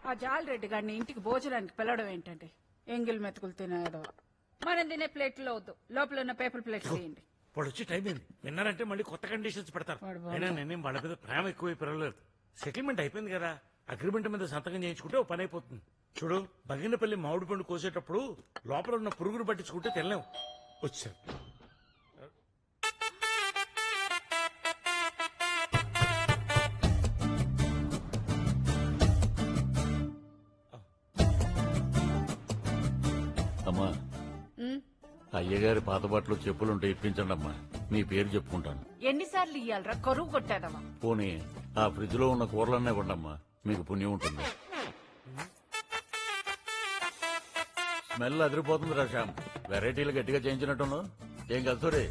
ఆ జాలరెడ్డి గారిని ఇంటికి భోజనానికి పిలవడం ఏంటంటే ఎంగిల్ మెతుకులు తినేదో. మనం తినే ప్లేట్లో వద్దు, లోపల ఉన్న పేపర్ ప్లేట్లు తీయండి. వాడు వచ్చి టైం అయింది. విన్నారంటే మళ్ళీ కొత్త కండిషన్స్ పెడతారు. వాడు బాగుంది. అయినా నేనేం వాళ్ళ మీద ప్రేమ ఎక్కువ పెరగలేదు. సెటిల్మెంట్ అయిపోయింది కదా, అగ్రిమెంట్ మీద సంతకం చేయించుకుంటే ఓ పని అయిపోతుంది. చూడు, బగినపల్లి మామిడి పండు కోసేటప్పుడు లోపల ఉన్న పురుగును పట్టించుకుంటే తెల్లాం. వచ్చారు. అమ్మా, ఉమ్, అయ్యగారి పాత బట్టలు చెప్పులుంటే ఇప్పించండి అమ్మా, మీ పేరు చెప్పుకుంటాను. ఎన్నిసార్లు ఇయ్యాలరా, కరువు కొట్టాదవా. పోనీ ఆ ఫ్రిడ్జ్ లో ఉన్న కూరలన్నీ ఇవ్వండమ్మా, మీకు పుణ్యం ఉంటుంది. స్మెల్ అదిరిపోతుంది రా శ్యామ్, వెరైటీలు గట్టిగా చేయించినట్టున్నావు. ఏం కలుసోరే?